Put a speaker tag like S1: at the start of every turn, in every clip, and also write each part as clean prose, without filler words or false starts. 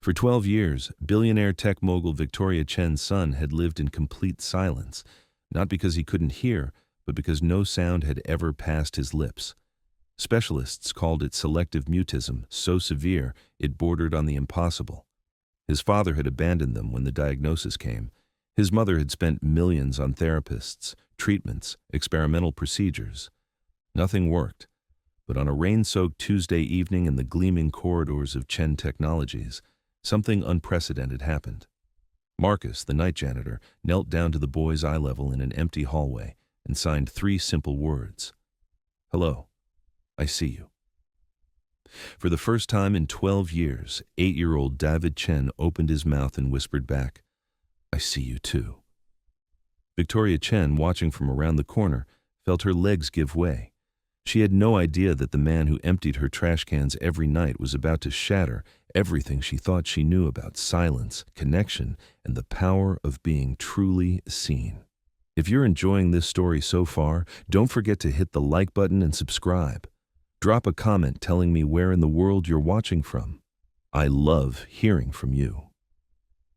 S1: For 12 years, billionaire tech mogul Victoria Chen's son had lived in complete silence, not because he couldn't hear, but because no sound had ever passed his lips. Specialists called it selective mutism, so severe it bordered on the impossible. His father had abandoned them when the diagnosis came. His mother had spent millions on therapists, treatments, experimental procedures. Nothing worked. But on a rain-soaked Tuesday evening in the gleaming corridors of Chen Technologies, something unprecedented happened. Marcus, the night janitor, knelt down to the boy's eye level in an empty hallway and signed 3 simple words. "Hello, I see you." For the first time in 12 years, 8-year-old David Chen opened his mouth and whispered back, "I see you too." Victoria Chen, watching from around the corner, felt her legs give way. She had no idea that the man who emptied her trash cans every night was about to shatter everything she thought she knew about silence, connection, and the power of being truly seen. If you're enjoying this story so far, don't forget to hit the like button and subscribe. Drop a comment telling me where in the world you're watching from. I love hearing from you.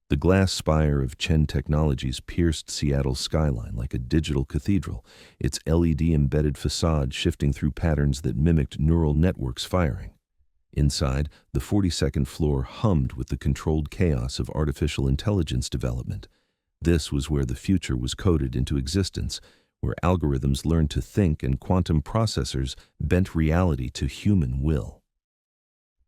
S1: The glass spire of Chen Technologies pierced Seattle's skyline like a digital cathedral, its LED-embedded facade shifting through patterns that mimicked neural networks firing. Inside, the 42nd floor hummed with the controlled chaos of artificial intelligence development. This was where the future was coded into existence, where algorithms learned to think and quantum processors bent reality to human will.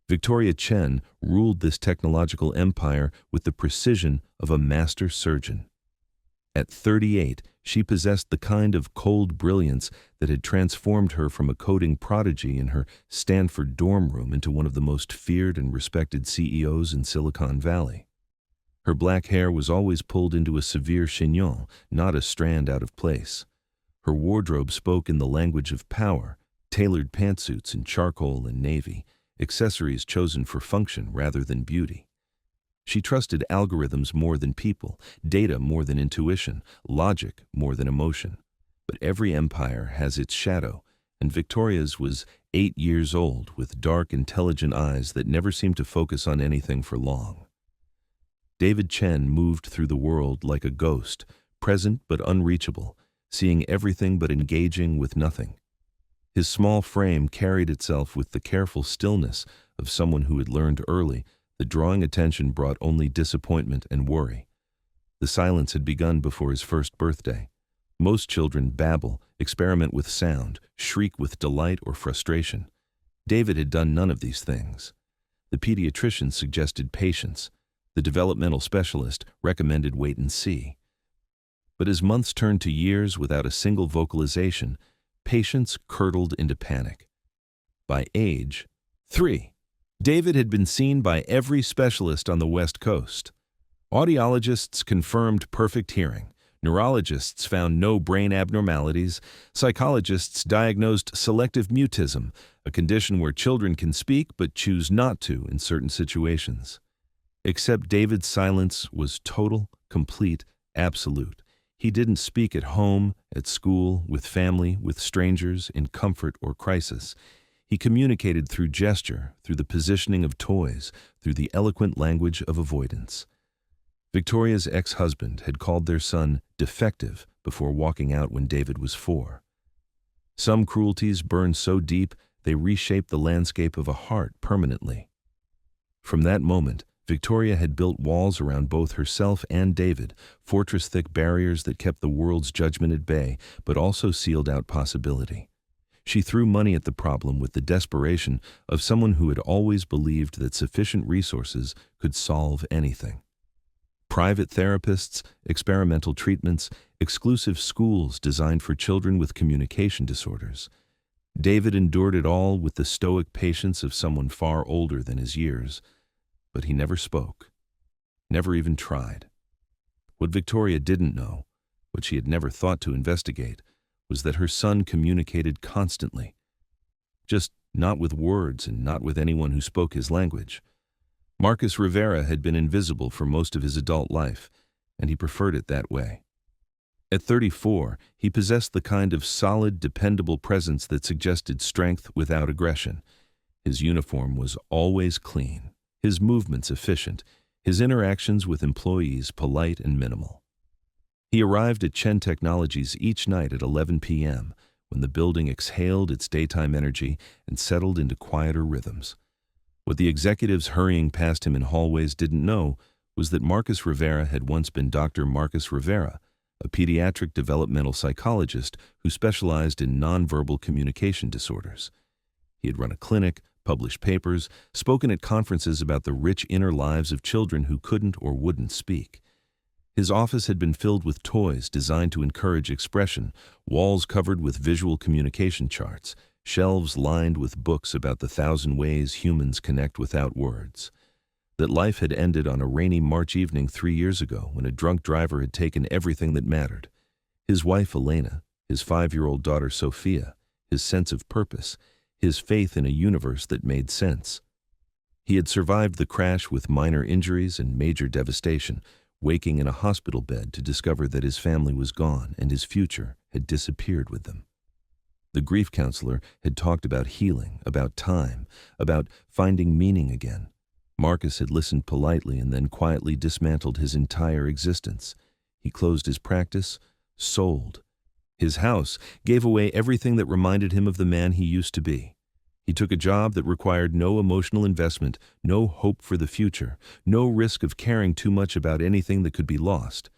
S1: Victoria Chen ruled this technological empire with the precision of a master surgeon. At 38, she possessed the kind of cold brilliance that had transformed her from a coding prodigy in her Stanford dorm room into one of the most feared and respected CEOs in Silicon Valley. Her black hair was always pulled into a severe chignon, not a strand out of place. Her wardrobe spoke in the language of power, tailored pantsuits in charcoal and navy, accessories chosen for function rather than beauty. She trusted algorithms more than people, data more than intuition, logic more than emotion. But every empire has its shadow, and Victoria's was 8 years old with dark, intelligent eyes that never seemed to focus on anything for long. David Chen moved through the world like a ghost, present but unreachable, seeing everything but engaging with nothing. His small frame carried itself with the careful stillness of someone who had learned early that drawing attention brought only disappointment and worry. The silence had begun before his first birthday. Most children babble, experiment with sound, shriek with delight or frustration. David had done none of these things. The pediatrician suggested patience. The developmental specialist recommended wait and see. But as months turned to years without a single vocalization, patience curdled into panic. By age 3, David had been seen by every specialist on the West Coast. Audiologists confirmed perfect hearing. Neurologists found no brain abnormalities. Psychologists diagnosed selective mutism, a condition where children can speak but choose not to in certain situations. Except David's silence was total, complete, absolute. He didn't speak at home, at school, with family, with strangers, in comfort or crisis. He communicated through gesture, through the positioning of toys, through the eloquent language of avoidance. Victoria's ex-husband had called their son defective before walking out when David was 4. Some cruelties burn so deep they reshape the landscape of a heart permanently. From that moment, Victoria had built walls around both herself and David, fortress-thick barriers that kept the world's judgment at bay, but also sealed out possibility. She threw money at the problem with the desperation of someone who had always believed that sufficient resources could solve anything. Private therapists, experimental treatments, exclusive schools designed for children with communication disorders. David endured it all with the stoic patience of someone far older than his years. But he never spoke, never even tried. What Victoria didn't know, what she had never thought to investigate, was that her son communicated constantly. Just not with words and not with anyone who spoke his language. Marcus Rivera had been invisible for most of his adult life, and he preferred it that way. At 34, he possessed the kind of solid, dependable presence that suggested strength without aggression. His uniform was always clean. his movements efficient, his interactions with employees polite and minimal. He arrived at Chen Technologies each night at 11 p.m., when the building exhaled its daytime energy and settled into quieter rhythms. What the executives hurrying past him in hallways didn't know was that Marcus Rivera had once been Dr. Marcus Rivera, a pediatric developmental psychologist who specialized in nonverbal communication disorders. He had run a clinic, published papers, spoken at conferences about the rich inner lives of children who couldn't or wouldn't speak. His office had been filled with toys designed to encourage expression, walls covered with visual communication charts, shelves lined with books about the 1,000 ways humans connect without words. That life had ended on a rainy March evening 3 years ago when a drunk driver had taken everything that mattered: his wife Elena, his 5-year-old daughter Sophia, his sense of purpose, his faith in a universe that made sense. He had survived the crash with minor injuries and major devastation, waking in a hospital bed to discover that his family was gone and his future had disappeared with them. The grief counselor had talked about healing, about time, about finding meaning again. Marcus had listened politely and then quietly dismantled his entire existence. He closed his practice, sold. His house gave away everything that reminded him of the man he used to be. He took a job that required no emotional investment, no hope for the future, no risk of caring too much about anything that could be lost.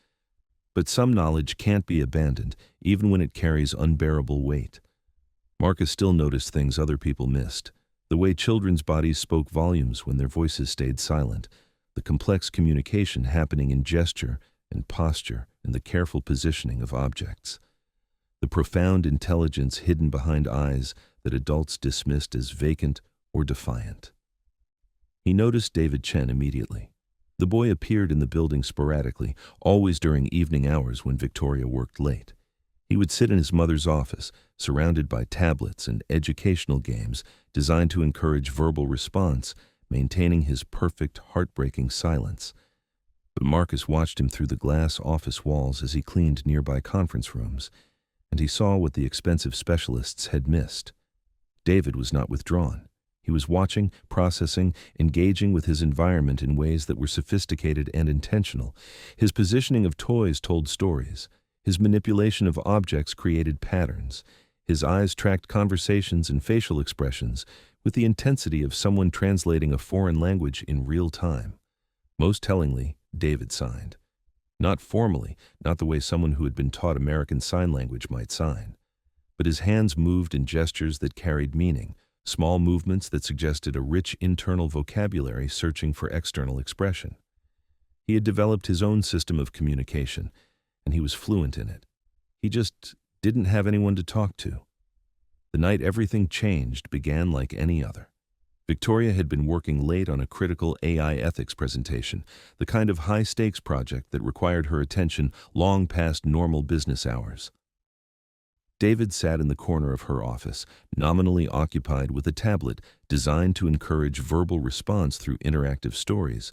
S1: But some knowledge can't be abandoned, even when it carries unbearable weight. Marcus still noticed things other people missed: the way children's bodies spoke volumes when their voices stayed silent, the complex communication happening in gesture and posture and the careful positioning of objects, the profound intelligence hidden behind eyes that adults dismissed as vacant or defiant. He noticed David Chen immediately. The boy appeared in the building sporadically, always during evening hours when Victoria worked late. He would sit in his mother's office, surrounded by tablets and educational games designed to encourage verbal response, maintaining his perfect, heartbreaking silence. But Marcus watched him through the glass office walls as he cleaned nearby conference rooms, and he saw what the expensive specialists had missed. David was not withdrawn. He was watching, processing, engaging with his environment in ways that were sophisticated and intentional. His positioning of toys told stories. His manipulation of objects created patterns. His eyes tracked conversations and facial expressions with the intensity of someone translating a foreign language in real time. Most tellingly, David signed. Not formally, not the way someone who had been taught American Sign Language might sign. But his hands moved in gestures that carried meaning, small movements that suggested a rich internal vocabulary searching for external expression. He had developed his own system of communication, and he was fluent in it. He just didn't have anyone to talk to. The night everything changed began like any other. Victoria had been working late on a critical AI ethics presentation, the kind of high-stakes project that required her attention long past normal business hours. David sat in the corner of her office, nominally occupied with a tablet designed to encourage verbal response through interactive stories.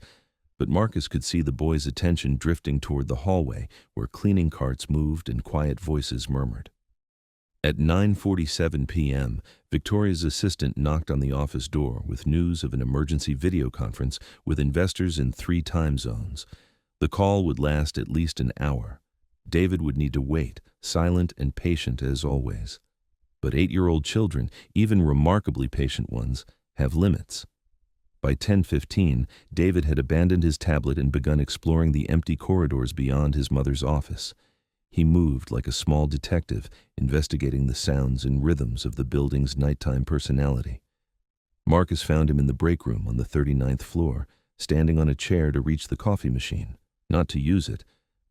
S1: But Marcus could see the boy's attention drifting toward the hallway, where cleaning carts moved and quiet voices murmured. At 9:47 p.m., Victoria's assistant knocked on the office door with news of an emergency video conference with investors in 3 time zones. The call would last at least an hour. David would need to wait, silent and patient as always. But 8-year-old children, even remarkably patient ones, have limits. By 10:15, David had abandoned his tablet and begun exploring the empty corridors beyond his mother's office. He moved like a small detective, investigating the sounds and rhythms of the building's nighttime personality. Marcus found him in the break room on the 39th floor, standing on a chair to reach the coffee machine, not to use it,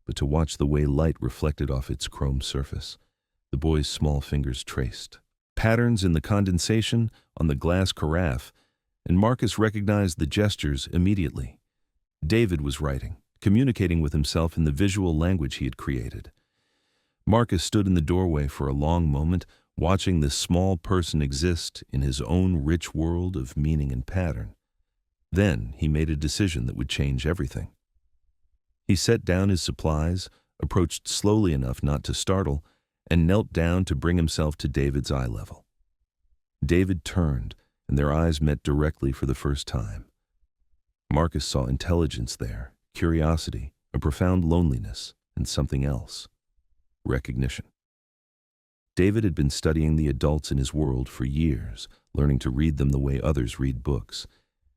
S1: but to watch the way light reflected off its chrome surface. The boy's small fingers traced patterns in the condensation on the glass carafe, and Marcus recognized the gestures immediately. David was writing, communicating with himself in the visual language he had created. Marcus stood in the doorway for a long moment, watching this small person exist in his own rich world of meaning and pattern. Then he made a decision that would change everything. He set down his supplies, approached slowly enough not to startle, and knelt down to bring himself to David's eye level. David turned, and their eyes met directly for the first time. Marcus saw intelligence there, curiosity, a profound loneliness, and something else: recognition. David had been studying the adults in his world for years, learning to read them the way others read books,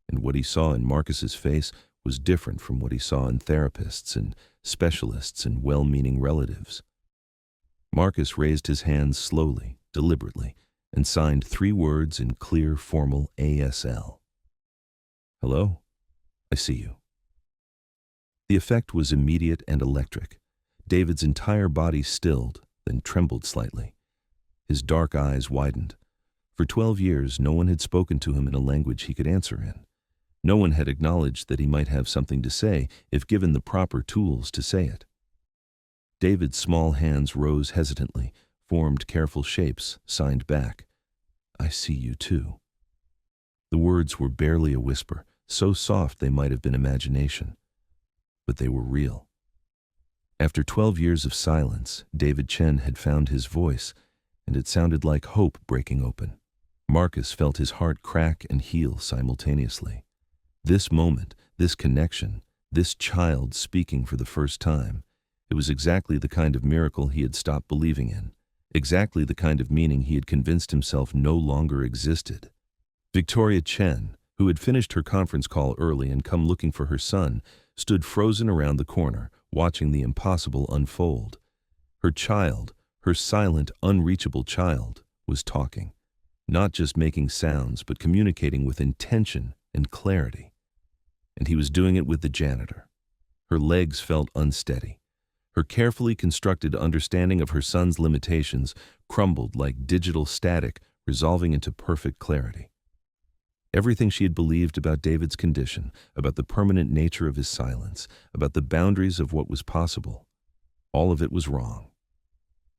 S1: and what he saw in Marcus's face was different from what he saw in therapists and specialists and well-meaning relatives. Marcus raised his hands slowly, deliberately, and signed 3 words in clear, formal ASL. "Hello, I see you." The effect was immediate and electric. David's entire body stilled, then trembled slightly. His dark eyes widened. For 12 years, no one had spoken to him in a language he could answer in. No one had acknowledged that he might have something to say if given the proper tools to say it. David's small hands rose hesitantly, formed careful shapes, signed back. "I see you too." The words were barely a whisper, so soft they might have been imagination. But they were real. After 12 years of silence, David Chen had found his voice, and it sounded like hope breaking open. Marcus felt his heart crack and heal simultaneously. This moment, this connection, this child speaking for the first time, it was exactly the kind of miracle he had stopped believing in, exactly the kind of meaning he had convinced himself no longer existed. Victoria Chen, who had finished her conference call early and come looking for her son, stood frozen around the corner, watching the impossible unfold. Her child, her silent, unreachable child, was talking, not just making sounds, but communicating with intention and clarity. And he was doing it with the janitor. Her legs felt unsteady. Her carefully constructed understanding of her son's limitations crumbled like digital static, resolving into perfect clarity. Everything she had believed about David's condition, about the permanent nature of his silence, about the boundaries of what was possible, all of it was wrong.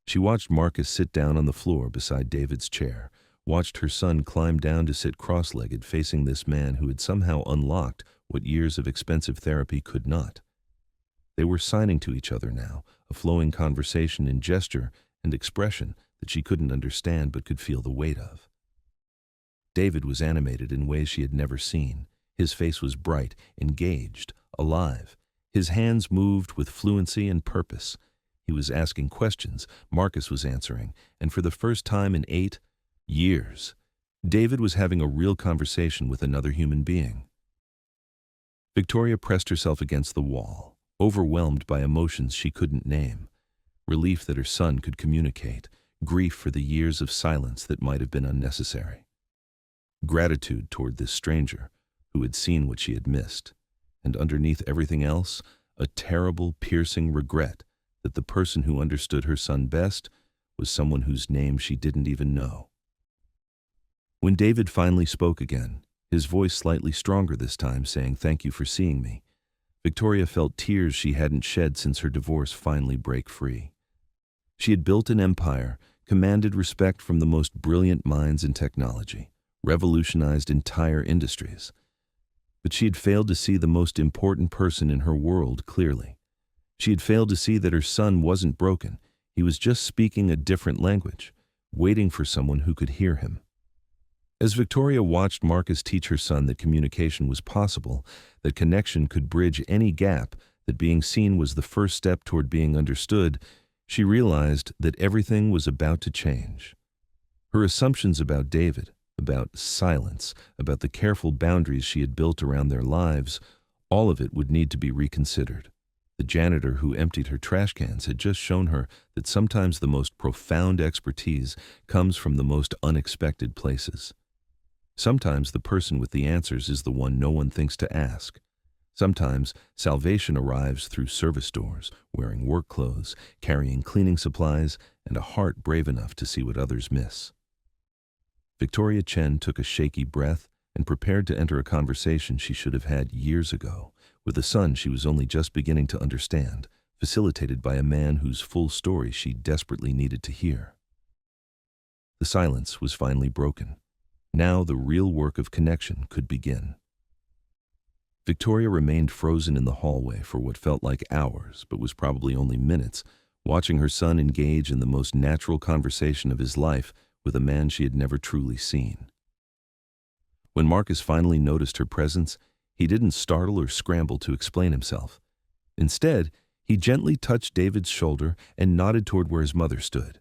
S1: She watched Marcus sit down on the floor beside David's chair, watched her son climb down to sit cross-legged facing this man who had somehow unlocked what years of expensive therapy could not. They were signing to each other now, a flowing conversation in gesture and expression that she couldn't understand but could feel the weight of. David was animated in ways she had never seen. His face was bright, engaged, alive. His hands moved with fluency and purpose. He was asking questions, Marcus was answering, and for the first time in 8 years, David was having a real conversation with another human being. Victoria pressed herself against the wall, overwhelmed by emotions she couldn't name. Relief that her son could communicate, grief for the years of silence that might have been unnecessary. Gratitude toward this stranger who had seen what she had missed, and underneath everything else, a terrible, piercing regret that the person who understood her son best was someone whose name she didn't even know. When David finally spoke again, his voice slightly stronger this time, saying, "Thank you for seeing me," Victoria felt tears she hadn't shed since her divorce finally break free. She had built an empire, commanded respect from the most brilliant minds in technology, revolutionized entire industries. But she had failed to see the most important person in her world clearly. She had failed to see that her son wasn't broken. He was just speaking a different language, waiting for someone who could hear him. As Victoria watched Marcus teach her son that communication was possible, that connection could bridge any gap, that being seen was the first step toward being understood, she realized that everything was about to change. Her assumptions about David, about silence, about the careful boundaries she had built around their lives, all of it would need to be reconsidered. The janitor who emptied her trash cans had just shown her that sometimes the most profound expertise comes from the most unexpected places. Sometimes the person with the answers is the one no one thinks to ask. Sometimes salvation arrives through service doors, wearing work clothes, carrying cleaning supplies, and a heart brave enough to see what others miss. Victoria Chen took a shaky breath and prepared to enter a conversation she should have had years ago, with a son she was only just beginning to understand, facilitated by a man whose full story she desperately needed to hear. The silence was finally broken. Now the real work of connection could begin. Victoria remained frozen in the hallway for what felt like hours, but was probably only minutes, watching her son engage in the most natural conversation of his life with a man she had never truly seen. When Marcus finally noticed her presence, He didn't startle or scramble to explain himself. Instead, he gently touched David's shoulder and nodded toward where his mother stood.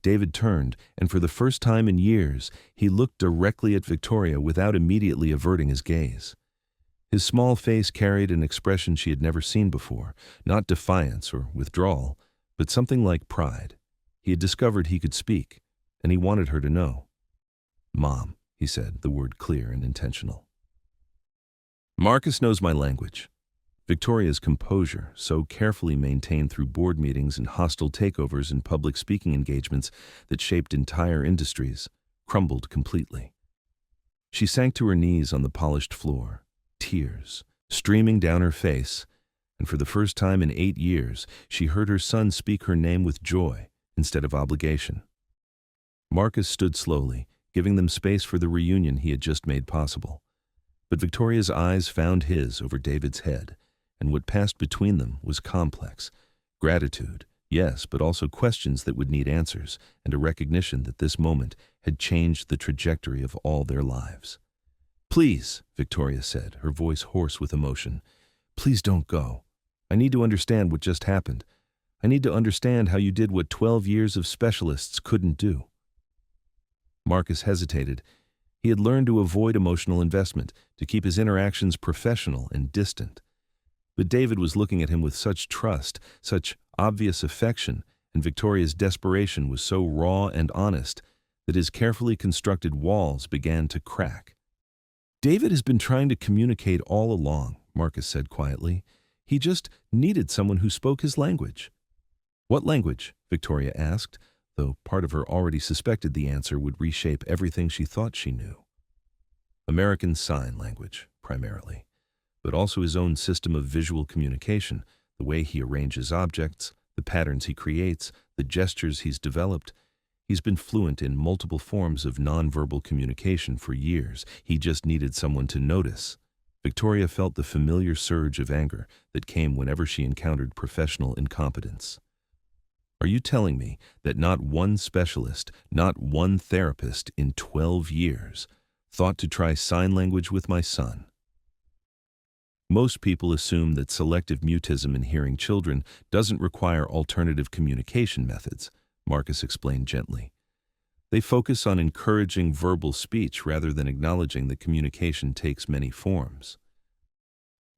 S1: David turned, and for the first time in years, he looked directly at Victoria without immediately averting his gaze. His small face carried an expression she had never seen before, not defiance or withdrawal, but something like pride. He had discovered he could speak, and he wanted her to know. "Mom," he said, the word clear and intentional. "Marcus knows my language." Victoria's composure, so carefully maintained through board meetings and hostile takeovers and public speaking engagements that shaped entire industries, crumbled completely. She sank to her knees on the polished floor, tears streaming down her face, and for the first time in 8 years, she heard her son speak her name with joy instead of obligation. Marcus stood slowly, giving them space for the reunion he had just made possible. But Victoria's eyes found his over David's head, and what passed between them was complex. Gratitude, yes, but also questions that would need answers, and a recognition that this moment had changed the trajectory of all their lives. "Please," Victoria said, her voice hoarse with emotion, "please don't go. I need to understand what just happened. I need to understand how you did what 12 years of specialists couldn't do." Marcus hesitated. He had learned to avoid emotional investment, to keep his interactions professional and distant. But David was looking at him with such trust, such obvious affection, and Victoria's desperation was so raw and honest that his carefully constructed walls began to crack. "David has been trying to communicate all along," Marcus said quietly. "He just needed someone who spoke his language." "What language?" Victoria asked, though part of her already suspected the answer would reshape everything she thought she knew. American Sign Language, primarily, but also his own system of visual communication, the way he arranges objects, the patterns he creates, the gestures he's developed. He's been fluent in multiple forms of nonverbal communication for years. He just needed someone to notice. Victoria felt the familiar surge of anger that came whenever she encountered professional incompetence. "Are you telling me that not one specialist, not one therapist in 12 years thought to try sign language with my son?" Most people assume that selective mutism in hearing children doesn't require alternative communication methods, Marcus explained gently. They focus on encouraging verbal speech rather than acknowledging that communication takes many forms.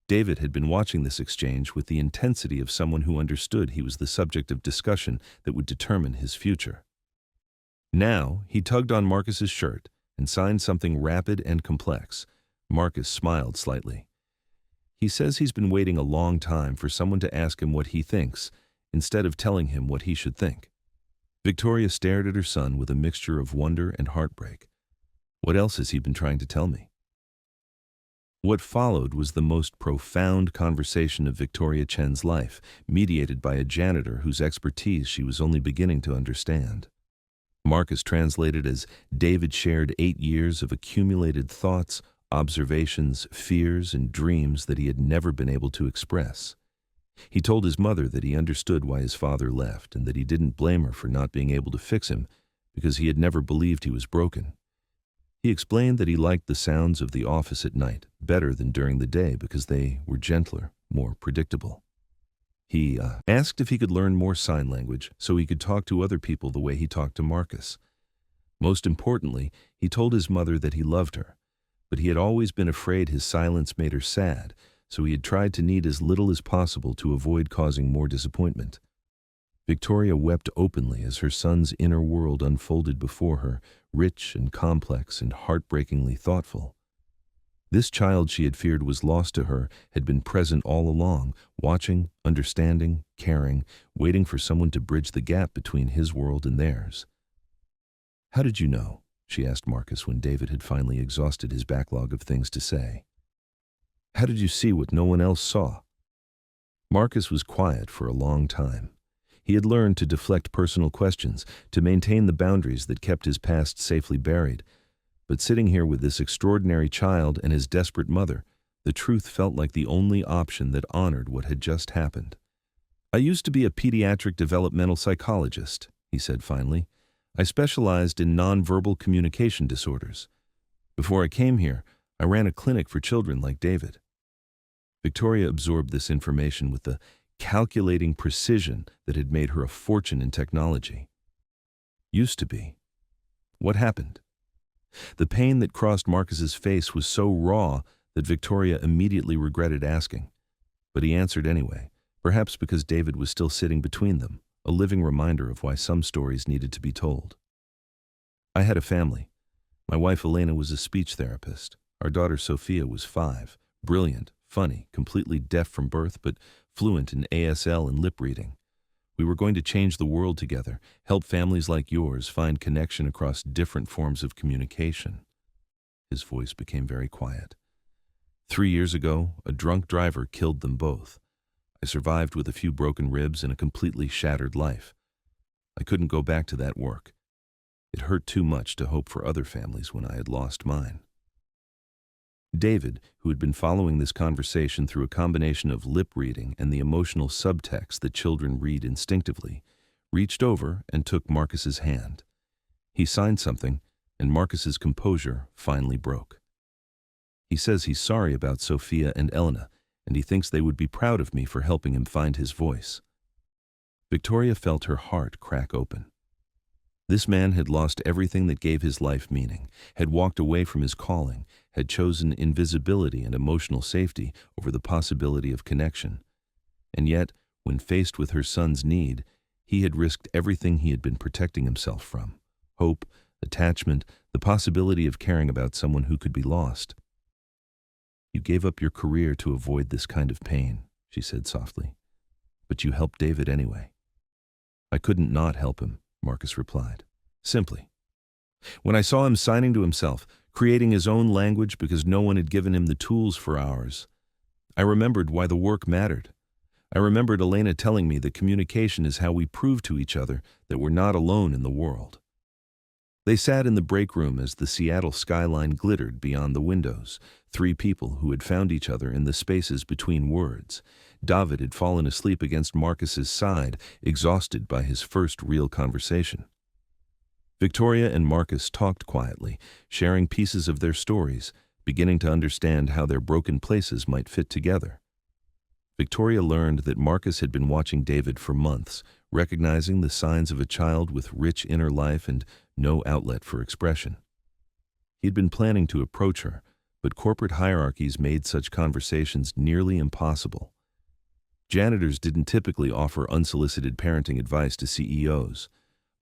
S1: David had been watching this exchange with the intensity of someone who understood he was the subject of discussion that would determine his future. Now, he tugged on Marcus's shirt and signed something rapid and complex. Marcus smiled slightly. "He says he's been waiting a long time for someone to ask him what he thinks, instead of telling him what he should think." Victoria stared at her son with a mixture of wonder and heartbreak. "What else has he been trying to tell me?" What followed was the most profound conversation of Victoria Chen's life, mediated by a janitor whose expertise she was only beginning to understand. Marcus translated as David shared 8 years of accumulated thoughts, observations, fears, and dreams that he had never been able to express. He told his mother that he understood why his father left and that he didn't blame her for not being able to fix him because he had never believed he was broken. He explained that he liked the sounds of the office at night better than during the day because they were gentler, more predictable. He asked if he could learn more sign language so he could talk to other people the way he talked to Marcus. Most importantly, he told his mother that he loved her, but he had always been afraid his silence made her sad, so he had tried to need as little as possible to avoid causing more disappointment. Victoria wept openly as her son's inner world unfolded before her, rich and complex and heartbreakingly thoughtful. This child she had feared was lost to her had been present all along, watching, understanding, caring, waiting for someone to bridge the gap between his world and theirs. "How did you know?" she asked Marcus when David had finally exhausted his backlog of things to say. "How did you see what no one else saw?" Marcus was quiet for a long time. He had learned to deflect personal questions, to maintain the boundaries that kept his past safely buried. But sitting here with this extraordinary child and his desperate mother, the truth felt like the only option that honored what had just happened. "I used to be a pediatric developmental psychologist," he said finally. "I specialized in nonverbal communication disorders. Before I came here, I ran a clinic for children like David." Victoria absorbed this information with the calculating precision that had made her a fortune in technology. Used to be. What happened? The pain that crossed Marcus's face was so raw that Victoria immediately regretted asking. But he answered anyway, perhaps because David was still sitting between them, a living reminder of why some stories needed to be told. "I had a family. My wife Elena was a speech therapist. Our daughter Sophia was 5, brilliant, funny, completely deaf from birth, but fluent in ASL and lip reading. We were going to change the world together, help families like yours find connection across different forms of communication." His voice became very quiet. 3 years ago, a drunk driver killed them both. I survived with a few broken ribs and a completely shattered life. I couldn't go back to that work. It hurt too much to hope for other families when I had lost mine. David, who had been following this conversation through a combination of lip reading and the emotional subtext that children read instinctively, reached over and took Marcus's hand. He signed something, and Marcus's composure finally broke. "He says he's sorry about Sophia and Elena, and he thinks they would be proud of me for helping him find his voice." Victoria felt her heart crack open. This man had lost everything that gave his life meaning, had walked away from his calling, had chosen invisibility and emotional safety over the possibility of connection. And yet, when faced with her son's need, he had risked everything he had been protecting himself from: hope, attachment, the possibility of caring about someone who could be lost. "You gave up your career to avoid this kind of pain," she said softly. "But you helped David anyway." "I couldn't not help him," Marcus replied. "Simply. When I saw him signing to himself, creating his own language because no one had given him the tools for ours, I remembered why the work mattered. I remembered Elena telling me that communication is how we prove to each other that we're not alone in the world." They sat in the break room as the Seattle skyline glittered beyond the windows, 3 people who had found each other in the spaces between words. David had fallen asleep against Marcus's side, exhausted by his first real conversation. Victoria and Marcus talked quietly, sharing pieces of their stories, beginning to understand how their broken places might fit together. Victoria learned that Marcus had been watching David for months, recognizing the signs of a child with rich inner life and no outlet for expression. He'd been planning to approach her, but corporate hierarchies made such conversations nearly impossible. Janitors didn't typically offer unsolicited parenting advice to CEOs.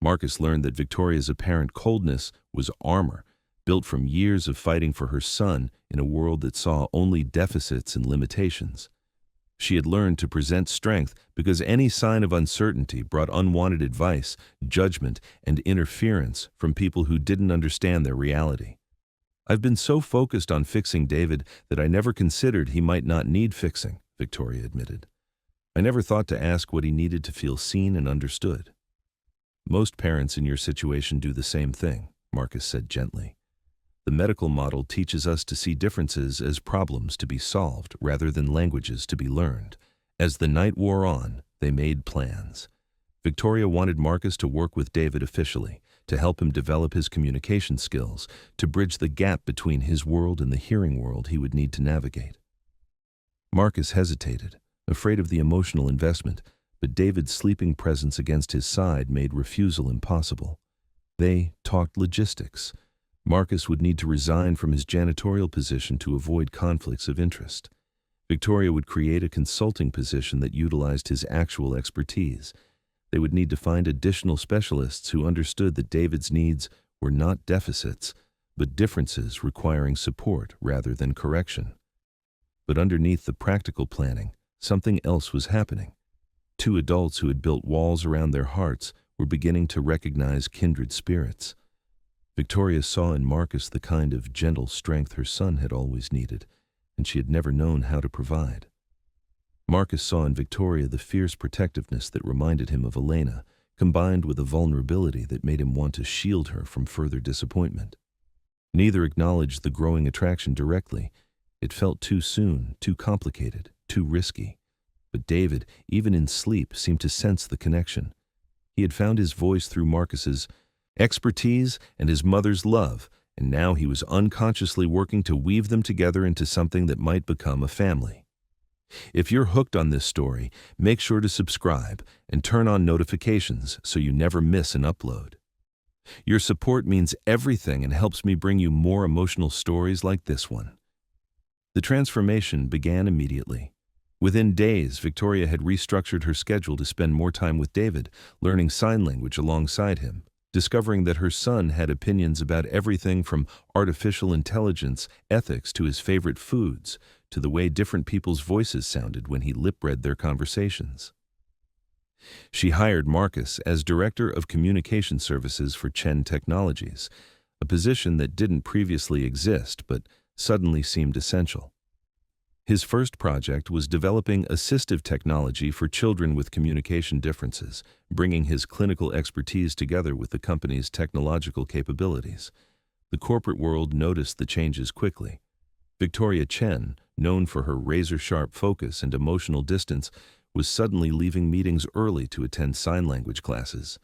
S1: Marcus learned that Victoria's apparent coldness was armor, built from years of fighting for her son in a world that saw only deficits and limitations. She had learned to present strength because any sign of uncertainty brought unwanted advice, judgment, and interference from people who didn't understand their reality. "I've been so focused on fixing David that I never considered he might not need fixing," Victoria admitted. "I never thought to ask what he needed to feel seen and understood." "Most parents in your situation do the same thing," Marcus said gently. "The medical model teaches us to see differences as problems to be solved rather than languages to be learned. As the night wore on, they made plans. Victoria wanted Marcus to work with David officially, to help him develop his communication skills, to bridge the gap between his world and the hearing world he would need to navigate. Marcus hesitated, afraid of the emotional investment, but David's sleeping presence against his side made refusal impossible. They talked logistics. Marcus would need to resign from his janitorial position to avoid conflicts of interest. Victoria would create a consulting position that utilized his actual expertise. They would need to find additional specialists who understood that David's needs were not deficits, but differences requiring support rather than correction. But underneath the practical planning, something else was happening. 2 adults who had built walls around their hearts were beginning to recognize kindred spirits. Victoria saw in Marcus the kind of gentle strength her son had always needed, and she had never known how to provide. Marcus saw in Victoria the fierce protectiveness that reminded him of Elena, combined with a vulnerability that made him want to shield her from further disappointment. Neither acknowledged the growing attraction directly. It felt too soon, too complicated, too risky. But David, even in sleep, seemed to sense the connection. He had found his voice through Marcus's expertise and his mother's love, and now he was unconsciously working to weave them together into something that might become a family. If you're hooked on this story, make sure to subscribe and turn on notifications so you never miss an upload. Your support means everything and helps me bring you more emotional stories like this one. The transformation began immediately. Within days, Victoria had restructured her schedule to spend more time with David, learning sign language alongside him, discovering that her son had opinions about everything from artificial intelligence, ethics, to his favorite foods, to the way different people's voices sounded when he lip-read their conversations. She hired Marcus as Director of Communication Services for Chen Technologies, a position that didn't previously exist but suddenly seemed essential. His first project was developing assistive technology for children with communication differences, bringing his clinical expertise together with the company's technological capabilities. The corporate world noticed the changes quickly. Victoria Chen, known for her razor-sharp focus and emotional distance, was suddenly leaving meetings early to attend sign language classes.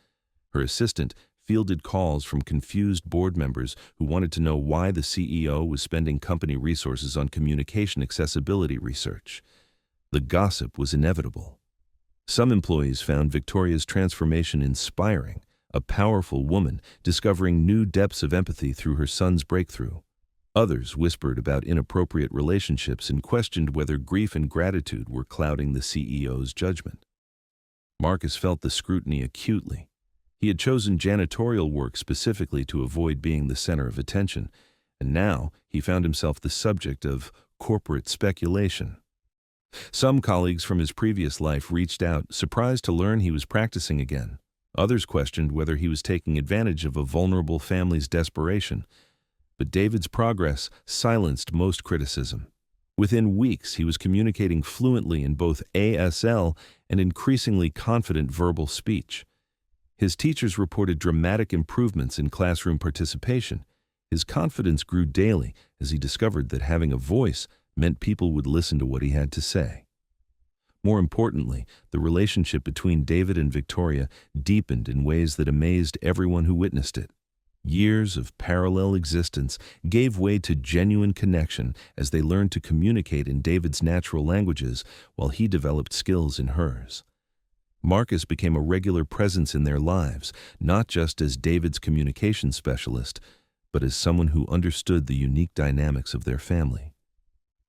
S1: Her assistant fielded calls from confused board members who wanted to know why the CEO was spending company resources on communication accessibility research. The gossip was inevitable. Some employees found Victoria's transformation inspiring, a powerful woman discovering new depths of empathy through her son's breakthrough. Others whispered about inappropriate relationships and questioned whether grief and gratitude were clouding the CEO's judgment. Marcus felt the scrutiny acutely. He had chosen janitorial work specifically to avoid being the center of attention, and now he found himself the subject of corporate speculation. Some colleagues from his previous life reached out, surprised to learn he was practicing again. Others questioned whether he was taking advantage of a vulnerable family's desperation. But David's progress silenced most criticism. Within weeks, he was communicating fluently in both ASL and increasingly confident verbal speech. His teachers reported dramatic improvements in classroom participation. His confidence grew daily as he discovered that having a voice meant people would listen to what he had to say. More importantly, the relationship between David and Victoria deepened in ways that amazed everyone who witnessed it. Years of parallel existence gave way to genuine connection as they learned to communicate in David's natural languages while he developed skills in hers. Marcus became a regular presence in their lives, not just as David's communication specialist, but as someone who understood the unique dynamics of their family.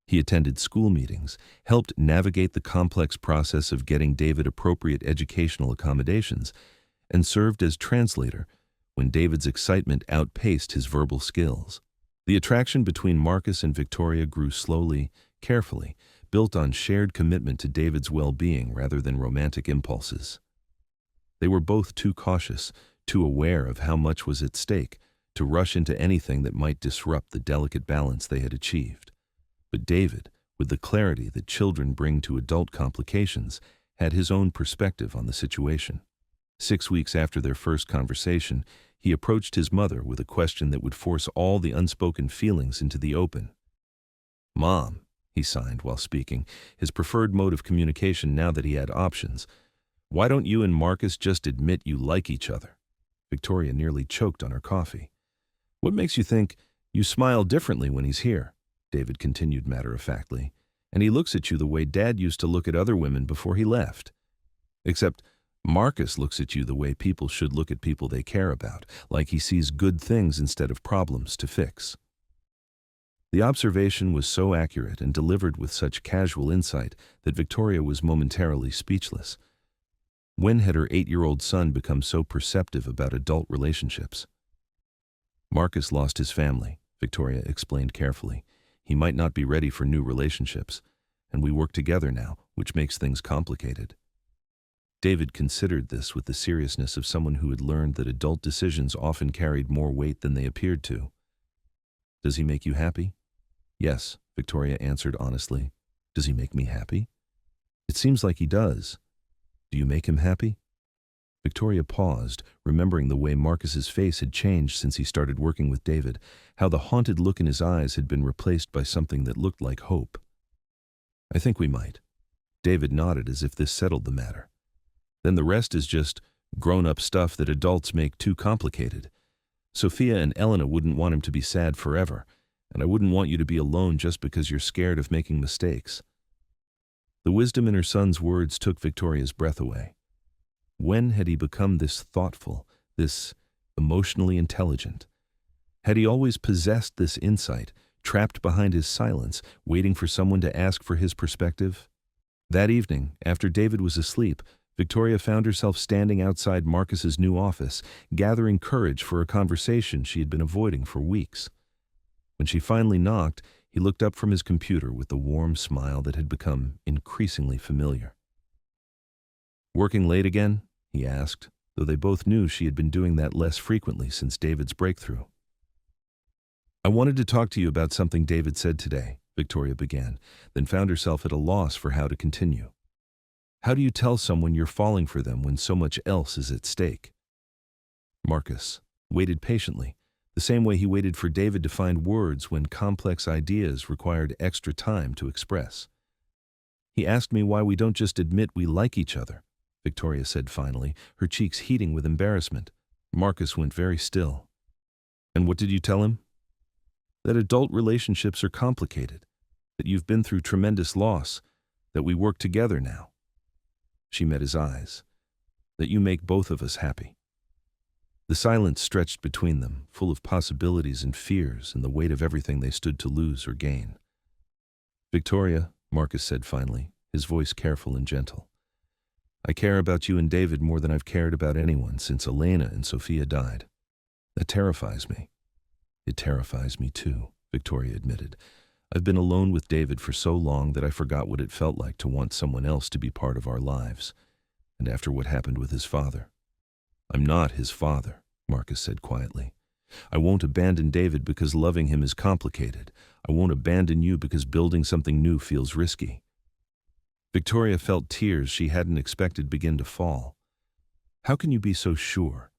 S1: He attended school meetings, helped navigate the complex process of getting David appropriate educational accommodations, and served as translator when David's excitement outpaced his verbal skills. The attraction between Marcus and Victoria grew slowly, carefully, built on shared commitment to David's well-being rather than romantic impulses. They were both too cautious, too aware of how much was at stake, to rush into anything that might disrupt the delicate balance they had achieved. But David, with the clarity that children bring to adult complications, had his own perspective on the situation. 6 weeks after their first conversation, he approached his mother with a question that would force all the unspoken feelings into the open. "Mom," he signed while speaking, his preferred mode of communication now that he had options. "Why don't you and Marcus just admit you like each other?" Victoria nearly choked on her coffee. "What makes you think you smile differently when he's here?" David continued matter-of-factly. "And he looks at you the way Dad used to look at other women before he left. Except Marcus looks at you the way people should look at people they care about, like he sees good things instead of problems to fix." The observation was so accurate and delivered with such casual insight that Victoria was momentarily speechless. When had her 8-year-old son become so perceptive about adult relationships? "Marcus lost his family," Victoria explained carefully. "He might not be ready for new relationships, and we work together now, which makes things complicated." David considered this with the seriousness of someone who had learned that adult decisions often carried more weight than they appeared to. "Does he make you happy?" "Yes," Victoria answered honestly. "Does he make me happy?" "It seems like he does. Do you make him happy?" Victoria paused, remembering the way Marcus's face had changed since he started working with David, how the haunted look in his eyes had been replaced by something that looked like hope. "I think we might." David nodded as if this settled the matter. "Then the rest is just grown-up stuff that adults make too complicated. Sophia and Elena wouldn't want him to be sad forever, and I wouldn't want you to be alone just because you're scared of making mistakes." The wisdom in her son's words took Victoria's breath away. When had he become this thoughtful, this emotionally intelligent? Had he always possessed this insight, trapped behind his silence, waiting for someone to ask for his perspective? That evening, after David was asleep, Victoria found herself standing outside Marcus's new office, gathering courage for a conversation she had been avoiding for weeks. When she finally knocked, he looked up from his computer with the warm smile that had become increasingly familiar. "Working late again?" he asked, though they both knew she had been doing that less frequently since David's breakthrough. "I wanted to talk to you about something David said today," Victoria began, then found herself at a loss for how to continue. How do you tell someone you're falling for them when so much else is at stake? Marcus waited patiently, the same way he waited for David to find words when complex ideas required extra time to express. "He asked me why we don't just admit we like each other," Victoria said finally, her cheeks heating with embarrassment. Marcus went very still. "And what did you tell him?" "That adult relationships are complicated, that you've been through tremendous loss, that we work together now." She met his eyes. "That you make both of us happy." The silence stretched between them, full of possibilities and fears and the weight of everything they stood to lose or gain. "Victoria," Marcus said finally, his voice careful and gentle, "I care about you and David more than I've cared about anyone since Elena and Sophia died. That terrifies me." "It terrifies me too," Victoria admitted. "I've been alone with David for so long that I forgot what it felt like to want someone else to be part of our lives. And after what happened with his father." "I'm not his father," Marcus said quietly. "I won't abandon David because loving him is complicated. I won't abandon you because building something new feels risky." Victoria felt tears she hadn't expected begin to fall. "How can you be so sure?"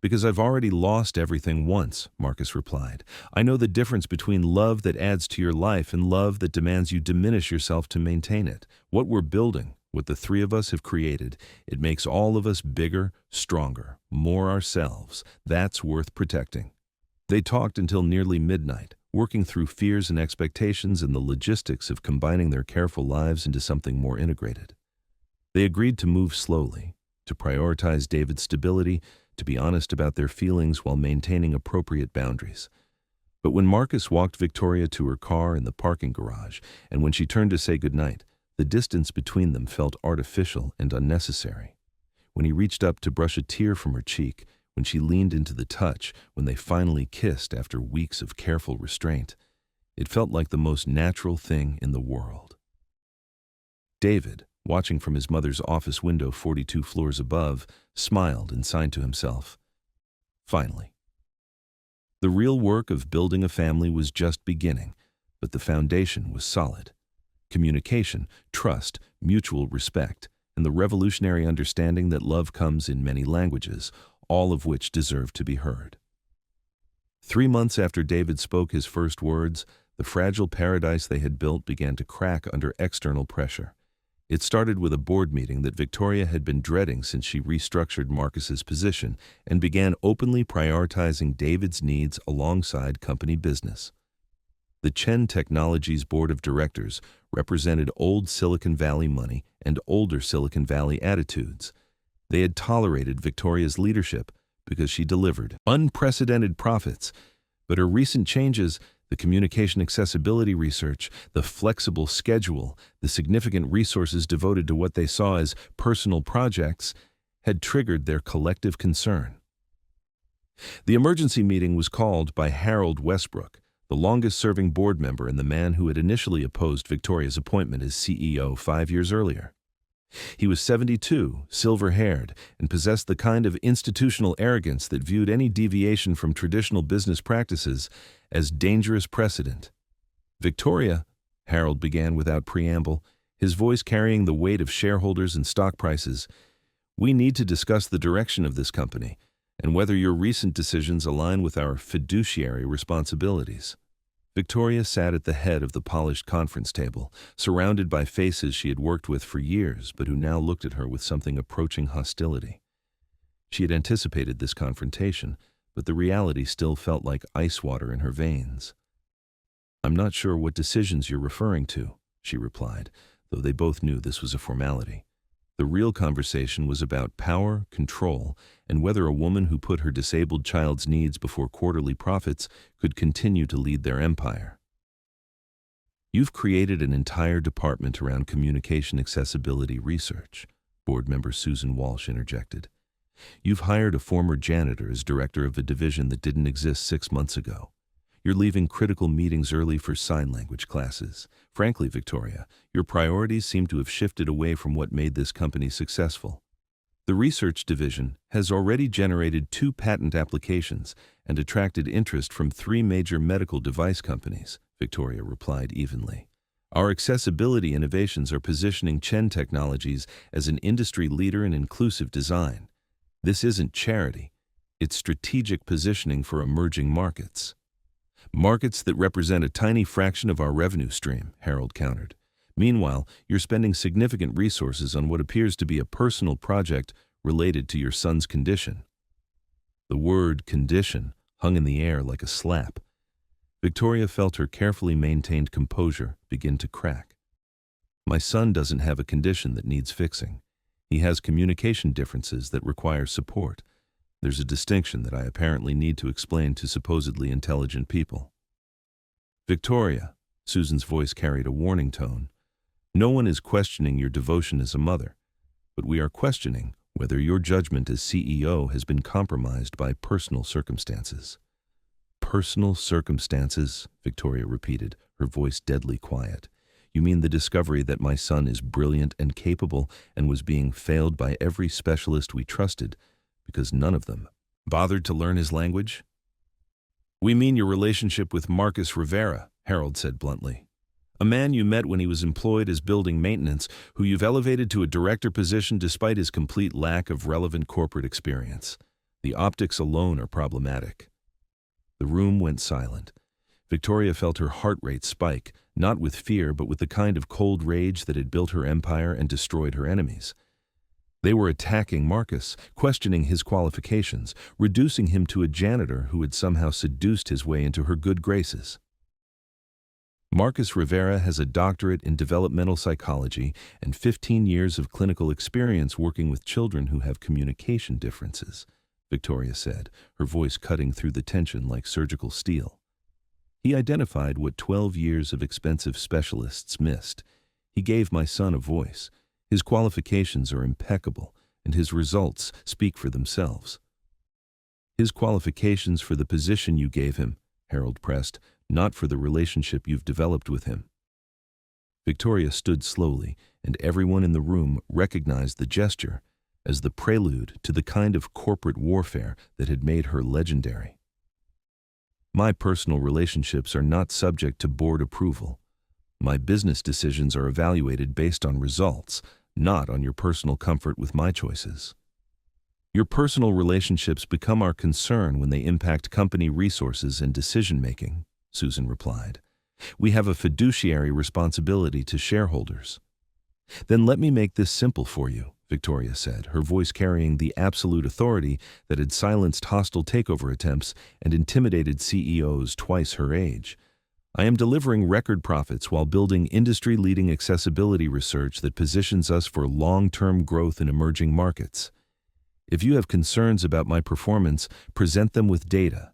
S1: "Because I've already lost everything once," Marcus replied. "I know the difference between love that adds to your life and love that demands you diminish yourself to maintain it. What we're building, what the three of us have created, it makes all of us bigger, stronger, more ourselves. That's worth protecting." They talked until nearly midnight, working through fears and expectations and the logistics of combining their careful lives into something more integrated. They agreed to move slowly, to prioritize David's stability, to be honest about their feelings while maintaining appropriate boundaries. But when Marcus walked Victoria to her car in the parking garage, and when she turned to say goodnight, the distance between them felt artificial and unnecessary. When he reached up to brush a tear from her cheek, when she leaned into the touch, when they finally kissed after weeks of careful restraint, it felt like the most natural thing in the world. David, watching from his mother's office window 42 floors above, smiled and signed to himself. Finally. The real work of building a family was just beginning, but the foundation was solid. Communication, trust, mutual respect, and the revolutionary understanding that love comes in many languages, all of which deserve to be heard. 3 months after David spoke his first words, the fragile paradise they had built began to crack under external pressure. It started with a board meeting that Victoria had been dreading since she restructured Marcus's position and began openly prioritizing David's needs alongside company business. The Chen Technologies board of directors represented old Silicon Valley money and older Silicon Valley attitudes. They had tolerated Victoria's leadership because she delivered unprecedented profits, but her recent changes, the communication accessibility research, the flexible schedule, the significant resources devoted to what they saw as personal projects, had triggered their collective concern. The emergency meeting was called by Harold Westbrook, the longest-serving board member and the man who had initially opposed Victoria's appointment as CEO 5 years earlier. He was 72, silver-haired, and possessed the kind of institutional arrogance that viewed any deviation from traditional business practices as dangerous precedent. "Victoria," Harold began without preamble, his voice carrying the weight of shareholders and stock prices, "we need to discuss the direction of this company and whether your recent decisions align with our fiduciary responsibilities." Victoria sat at the head of the polished conference table, surrounded by faces she had worked with for years but who now looked at her with something approaching hostility. She had anticipated this confrontation, but the reality still felt like ice water in her veins. "I'm not sure what decisions you're referring to," she replied, though they both knew this was a formality. The real conversation was about power, control, and whether a woman who put her disabled child's needs before quarterly profits could continue to lead their empire. "You've created an entire department around communication accessibility research," board member Susan Walsh interjected. "You've hired a former janitor as director of a division that didn't exist 6 months ago. You're leaving critical meetings early for sign language classes. Frankly, Victoria, your priorities seem to have shifted away from what made this company successful. The research division has already generated 2 patent applications and attracted interest from 3 major medical device companies," Victoria replied evenly. "Our accessibility innovations are positioning Chen Technologies as an industry leader in inclusive design. This isn't charity. It's strategic positioning for emerging markets." "Markets that represent a tiny fraction of our revenue stream," Harold countered. "Meanwhile, you're spending significant resources on what appears to be a personal project related to your son's condition." The word "condition" hung in the air like a slap. Victoria felt her carefully maintained composure begin to crack. "My son doesn't have a condition that needs fixing. He has communication differences that require support. There's a distinction that I apparently need to explain to supposedly intelligent people." "Victoria," Susan's voice carried a warning tone, "no one is questioning your devotion as a mother, but we are questioning whether your judgment as CEO has been compromised by personal circumstances." "Personal circumstances," Victoria repeated, her voice deadly quiet. "You mean the discovery that my son is brilliant and capable and was being failed by every specialist we trusted because none of them bothered to learn his language?" "We mean your relationship with Marcus Rivera," Harold said bluntly. "A man you met when he was employed as building maintenance, who you've elevated to a director position despite his complete lack of relevant corporate experience. The optics alone are problematic." The room went silent. Victoria felt her heart rate spike, not with fear but with the kind of cold rage that had built her empire and destroyed her enemies. They were attacking Marcus, questioning his qualifications, reducing him to a janitor who had somehow seduced his way into her good graces. "Marcus Rivera has a doctorate in developmental psychology and 15 years of clinical experience working with children who have communication differences," Victoria said, her voice cutting through the tension like surgical steel. "He identified what 12 years of expensive specialists missed. He gave my son a voice. His qualifications are impeccable, and his results speak for themselves." "His qualifications for the position you gave him," Harold pressed, "not for the relationship you've developed with him." Victoria stood slowly, and everyone in the room recognized the gesture as the prelude to the kind of corporate warfare that had made her legendary. "My personal relationships are not subject to board approval. My business decisions are evaluated based on results, not on your personal comfort with my choices." "Your personal relationships become our concern when they impact company resources and decision-making," Susan replied. "We have a fiduciary responsibility to shareholders." "Then let me make this simple for you," Victoria said, her voice carrying the absolute authority that had silenced hostile takeover attempts and intimidated CEOs twice her age. "I am delivering record profits while building industry-leading accessibility research that positions us for long-term growth in emerging markets. If you have concerns about my performance, present them with data.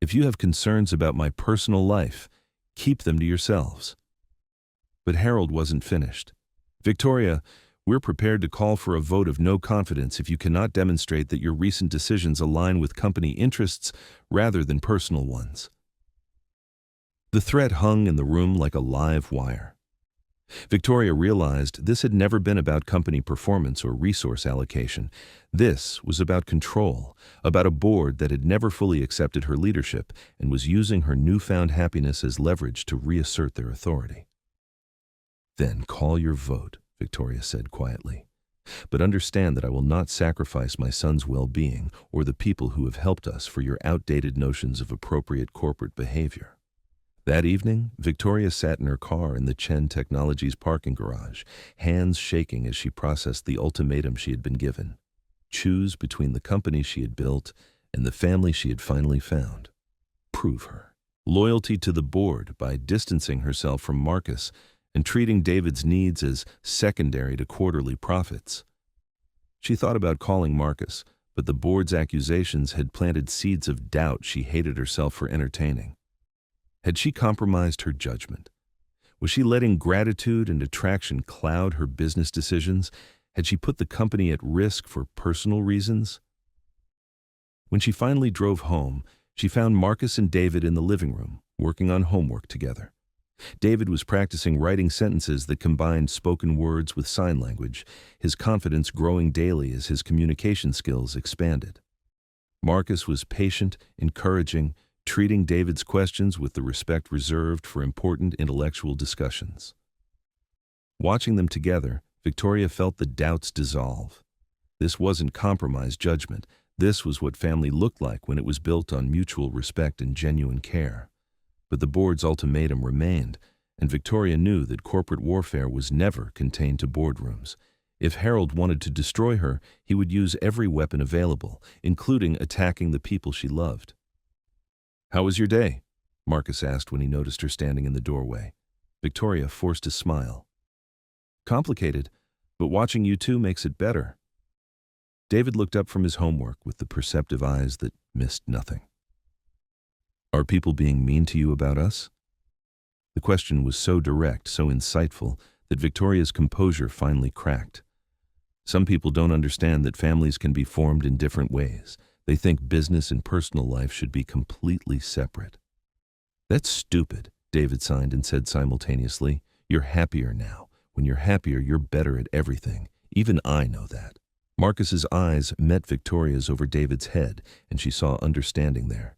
S1: If you have concerns about my personal life, keep them to yourselves." But Harold wasn't finished. "Victoria, we're prepared to call for a vote of no confidence if you cannot demonstrate that your recent decisions align with company interests rather than personal ones." The threat hung in the room like a live wire. Victoria realized this had never been about company performance or resource allocation. This was about control, about a board that had never fully accepted her leadership and was using her newfound happiness as leverage to reassert their authority. "Then call your vote," Victoria said quietly. "But understand that I will not sacrifice my son's well-being or the people who have helped us for your outdated notions of appropriate corporate behavior." That evening, Victoria sat in her car in the Chen Technologies parking garage, hands shaking as she processed the ultimatum she had been given. Choose between the company she had built and the family she had finally found. Prove her. Loyalty to the board by distancing herself from Marcus and treating David's needs as secondary to quarterly profits. She thought about calling Marcus, but the board's accusations had planted seeds of doubt she hated herself for entertaining. Had she compromised her judgment? Was she letting gratitude and attraction cloud her business decisions? Had she put the company at risk for personal reasons? When she finally drove home, she found Marcus and David in the living room, working on homework together. David was practicing writing sentences that combined spoken words with sign language, his confidence growing daily as his communication skills expanded. Marcus was patient, encouraging, treating David's questions with the respect reserved for important intellectual discussions. Watching them together, Victoria felt the doubts dissolve. This wasn't compromised judgment. This was what family looked like when it was built on mutual respect and genuine care. But the board's ultimatum remained, and Victoria knew that corporate warfare was never contained to boardrooms. If Harold wanted to destroy her, he would use every weapon available, including attacking the people she loved. "How was your day?" Marcus asked when he noticed her standing in the doorway. Victoria forced a smile. "Complicated, but watching you two makes it better." David looked up from his homework with the perceptive eyes that missed nothing. "Are people being mean to you about us?" The question was so direct, so insightful, that Victoria's composure finally cracked. Some people don't understand that families can be formed in different ways. They think business and personal life should be completely separate. "That's stupid," David signed and said simultaneously. "You're happier now. When you're happier, you're better at everything. Even I know that." Marcus's eyes met Victoria's over David's head, and she saw understanding there.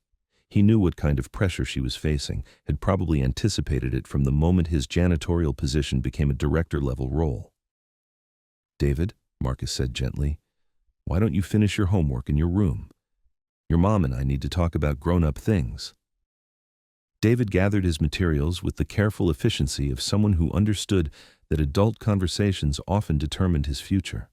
S1: He knew what kind of pressure she was facing, had probably anticipated it from the moment his janitorial position became a director-level role. "David," Marcus said gently, "why don't you finish your homework in your room? Your mom and I need to talk about grown-up things." David gathered his materials with the careful efficiency of someone who understood that adult conversations often determined his future.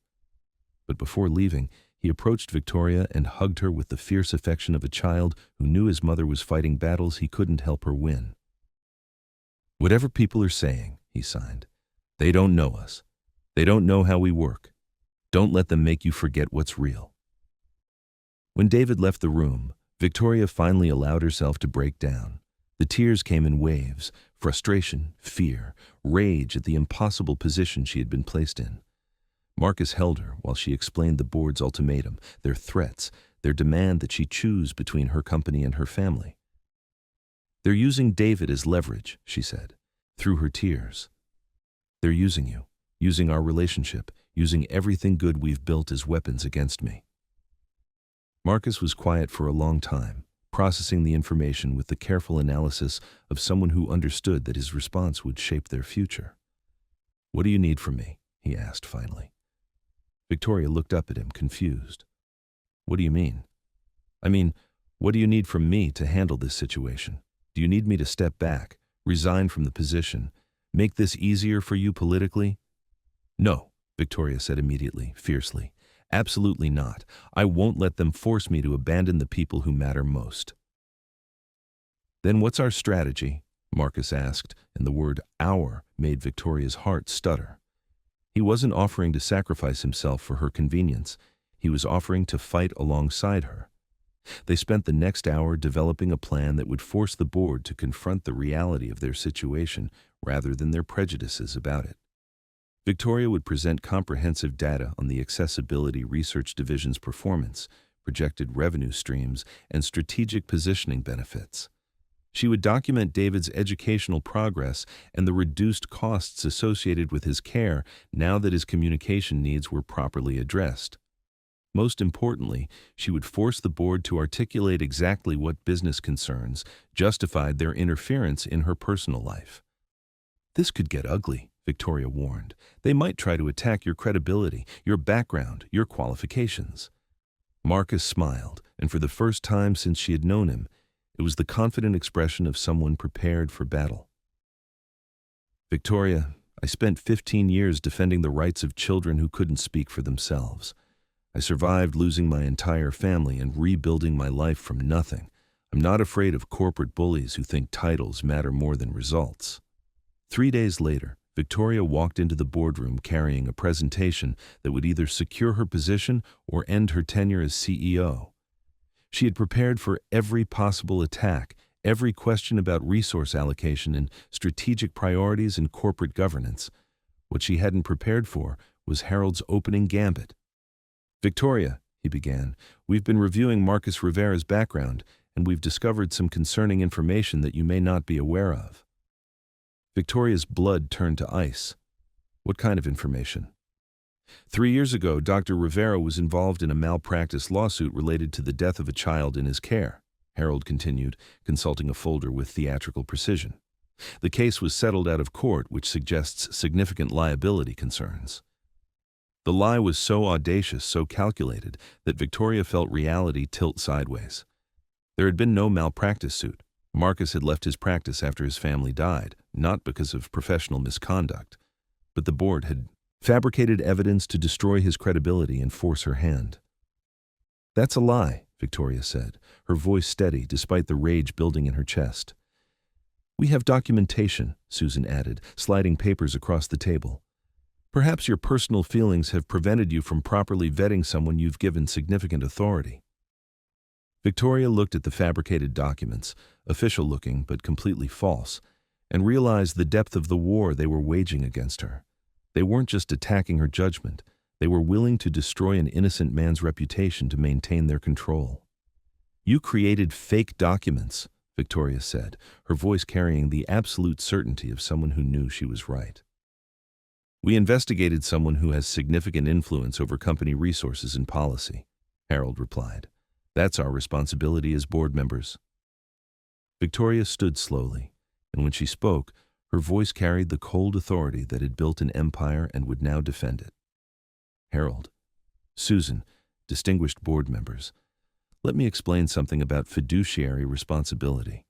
S1: But before leaving, he approached Victoria and hugged her with the fierce affection of a child who knew his mother was fighting battles he couldn't help her win. "Whatever people are saying," he signed, "they don't know us. They don't know how we work. Don't let them make you forget what's real." When David left the room, Victoria finally allowed herself to break down. The tears came in waves: frustration, fear, rage at the impossible position she had been placed in. Marcus held her while she explained the board's ultimatum, their threats, their demand that she choose between her company and her family. "They're using David as leverage," she said, through her tears. "They're using you, using our relationship, using everything good we've built as weapons against me." Marcus was quiet for a long time, processing the information with the careful analysis of someone who understood that his response would shape their future. "What do you need from me?" he asked finally. Victoria looked up at him, confused. "What do you mean?" "I mean, what do you need from me to handle this situation? Do you need me to step back, resign from the position, make this easier for you politically?" "No," Victoria said immediately, fiercely. "Absolutely not. I won't let them force me to abandon the people who matter most." "Then what's our strategy?" Marcus asked, and the word "our" made Victoria's heart stutter. He wasn't offering to sacrifice himself for her convenience. He was offering to fight alongside her. They spent the next hour developing a plan that would force the board to confront the reality of their situation rather than their prejudices about it. Victoria would present comprehensive data on the Accessibility Research Division's performance, projected revenue streams, and strategic positioning benefits. She would document David's educational progress and the reduced costs associated with his care now that his communication needs were properly addressed. Most importantly, she would force the board to articulate exactly what business concerns justified their interference in her personal life. "This could get ugly," Victoria warned. "They might try to attack your credibility, your background, your qualifications." Marcus smiled, and for the first time since she had known him, it was the confident expression of someone prepared for battle. "Victoria, I spent 15 years defending the rights of children who couldn't speak for themselves. I survived losing my entire family and rebuilding my life from nothing. I'm not afraid of corporate bullies who think titles matter more than results." 3 days later, Victoria walked into the boardroom carrying a presentation that would either secure her position or end her tenure as CEO. She had prepared for every possible attack, every question about resource allocation and strategic priorities in corporate governance. What she hadn't prepared for was Harold's opening gambit. "Victoria," he began, "we've been reviewing Marcus Rivera's background, and we've discovered some concerning information that you may not be aware of." Victoria's blood turned to ice. "What kind of information?" 3 years ago, Dr. Rivera was involved in a malpractice lawsuit related to the death of a child in his care," Harold continued, consulting a folder with theatrical precision. "The case was settled out of court, which suggests significant liability concerns." The lie was so audacious, so calculated, that Victoria felt reality tilt sideways. There had been no malpractice suit. Marcus had left his practice after his family died, not because of professional misconduct, but the board had fabricated evidence to destroy his credibility and force her hand. "That's a lie," Victoria said, her voice steady despite the rage building in her chest. "We have documentation," Susan added, sliding papers across the table. "Perhaps your personal feelings have prevented you from properly vetting someone you've given significant authority." Victoria looked at the fabricated documents, official-looking but completely false, and realized the depth of the war they were waging against her. They weren't just attacking her judgment, they were willing to destroy an innocent man's reputation to maintain their control. "You created fake documents," Victoria said, her voice carrying the absolute certainty of someone who knew she was right. "We investigated someone who has significant influence over company resources and policy," Harold replied. "That's our responsibility as board members." Victoria stood slowly, and when she spoke, her voice carried the cold authority that had built an empire and would now defend it. "Harold, Susan, distinguished board members, let me explain something about fiduciary responsibility.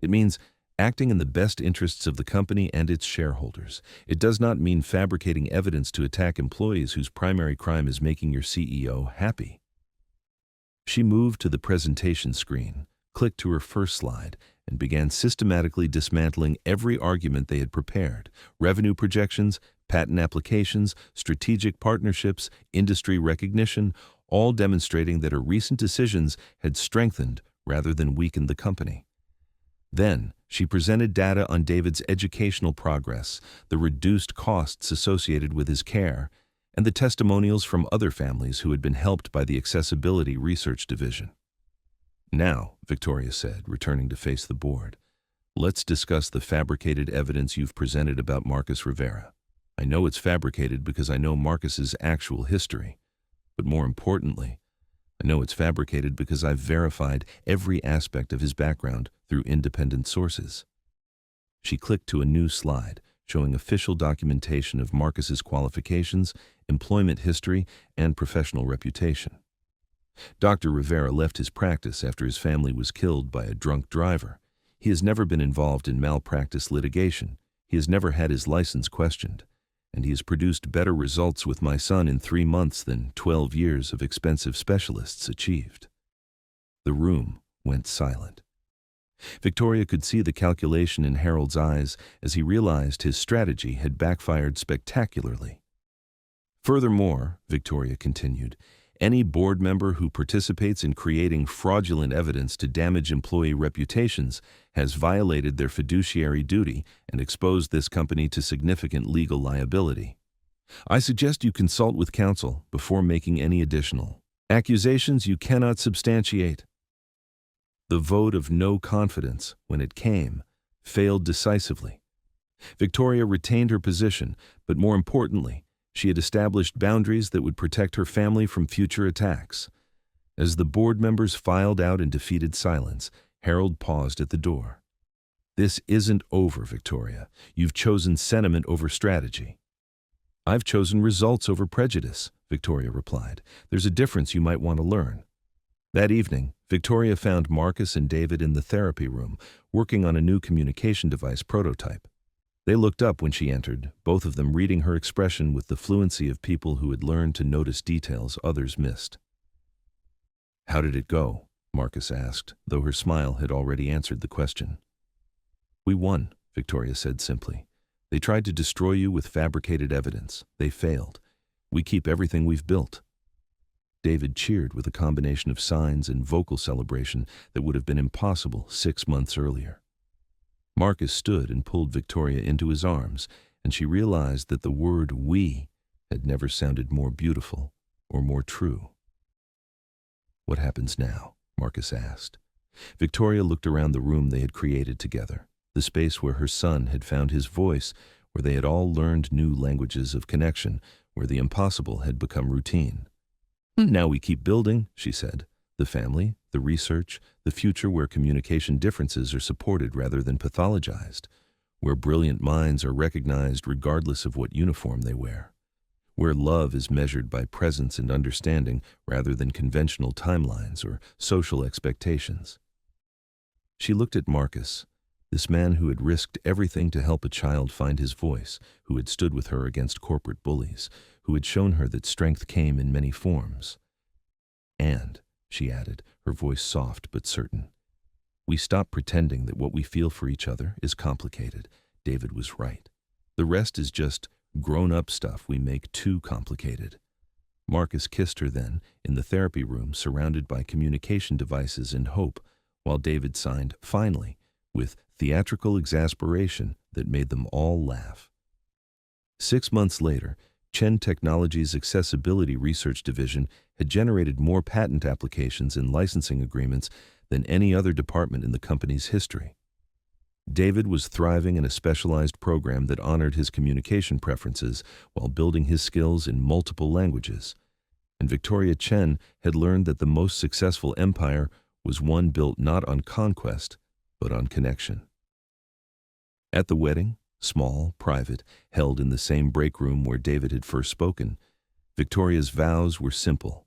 S1: It means acting in the best interests of the company and its shareholders. It does not mean fabricating evidence to attack employees whose primary crime is making your CEO happy." She moved to the presentation screen, clicked to her first slide, and began systematically dismantling every argument they had prepared: revenue projections, patent applications, strategic partnerships, industry recognition, all demonstrating that her recent decisions had strengthened rather than weakened the company. Then, she presented data on David's educational progress, the reduced costs associated with his care, and the testimonials from other families who had been helped by the Accessibility Research Division. "Now," Victoria said, returning to face the board, "let's discuss the fabricated evidence you've presented about Marcus Rivera. I know it's fabricated because I know Marcus's actual history. But more importantly, I know it's fabricated because I've verified every aspect of his background through independent sources." She clicked to a new slide, showing official documentation of Marcus's qualifications, employment history, and professional reputation. Dr. Rivera left his practice after his family was killed by a drunk driver. He has never been involved in malpractice litigation. He has never had his license questioned. And he has produced better results with my son in 3 months than 12 years of expensive specialists achieved. The room went silent. Victoria could see the calculation in Harold's eyes as he realized his strategy had backfired spectacularly. "Furthermore," Victoria continued, "any board member who participates in creating fraudulent evidence to damage employee reputations has violated their fiduciary duty and exposed this company to significant legal liability. I suggest you consult with counsel before making any additional accusations you cannot substantiate." The vote of no confidence, when it came, failed decisively. Victoria retained her position, but more importantly, she had established boundaries that would protect her family from future attacks. As the board members filed out in defeated silence, Harold paused at the door. "This isn't over, Victoria. You've chosen sentiment over strategy." "I've chosen results over prejudice," Victoria replied. "There's a difference you might want to learn." That evening, Victoria found Marcus and David in the therapy room, working on a new communication device prototype. They looked up when she entered, both of them reading her expression with the fluency of people who had learned to notice details others missed. "How did it go?" Marcus asked, though her smile had already answered the question. "We won," Victoria said simply. "They tried to destroy you with fabricated evidence. They failed. We keep everything we've built." David cheered with a combination of signs and vocal celebration that would have been impossible 6 months earlier. Marcus stood and pulled Victoria into his arms, and she realized that the word "we" had never sounded more beautiful or more true. "What happens now?" Marcus asked. Victoria looked around the room they had created together, the space where her son had found his voice, where they had all learned new languages of connection, where the impossible had become routine. "Now we keep building," she said. "The family, the research, the future where communication differences are supported rather than pathologized, where brilliant minds are recognized regardless of what uniform they wear, where love is measured by presence and understanding rather than conventional timelines or social expectations." She looked at Marcus, this man who had risked everything to help a child find his voice, who had stood with her against corporate bullies, who had shown her that strength came in many forms. "And," she added, her voice soft but certain, "we stop pretending that what we feel for each other is complicated." David was right. The rest is just grown-up stuff we make too complicated. Marcus kissed her then, in the therapy room, surrounded by communication devices and hope, while David signed, "Finally," with theatrical exasperation that made them all laugh. 6 months later, Chen Technologies' Accessibility Research Division had generated more patent applications and licensing agreements than any other department in the company's history. David was thriving in a specialized program that honored his communication preferences while building his skills in multiple languages. And Victoria Chen had learned that the most successful empire was one built not on conquest, but on connection. At the wedding, small, private, held in the same break room where David had first spoken, Victoria's vows were simple.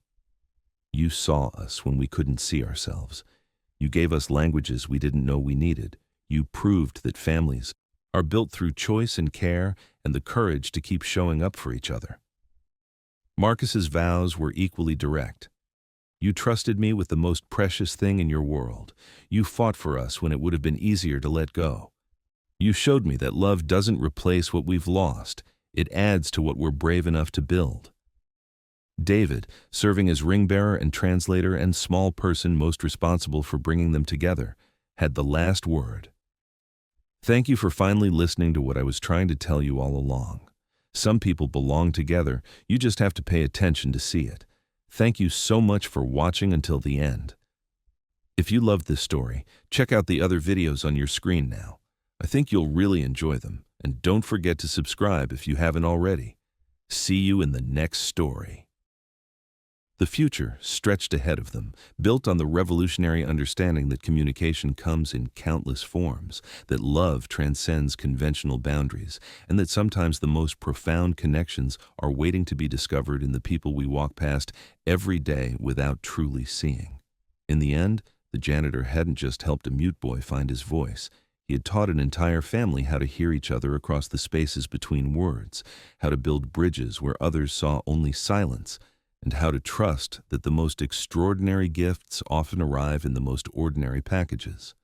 S1: "You saw us when we couldn't see ourselves. You gave us languages we didn't know we needed. You proved that families are built through choice and care and the courage to keep showing up for each other." Marcus's vows were equally direct. "You trusted me with the most precious thing in your world. You fought for us when it would have been easier to let go. You showed me that love doesn't replace what we've lost. It adds to what we're brave enough to build." David, serving as ring-bearer and translator and small person most responsible for bringing them together, had the last word. "Thank you for finally listening to what I was trying to tell you all along. Some people belong together. You just have to pay attention to see it. Thank you so much for watching until the end. If you loved this story, check out the other videos on your screen now. I think you'll really enjoy them, and don't forget to subscribe if you haven't already. See you in the next story." The future stretched ahead of them, built on the revolutionary understanding that communication comes in countless forms, that love transcends conventional boundaries, and that sometimes the most profound connections are waiting to be discovered in the people we walk past every day without truly seeing. In the end, the janitor hadn't just helped a mute boy find his voice. He had taught an entire family how to hear each other across the spaces between words, how to build bridges where others saw only silence, and how to trust that the most extraordinary gifts often arrive in the most ordinary packages.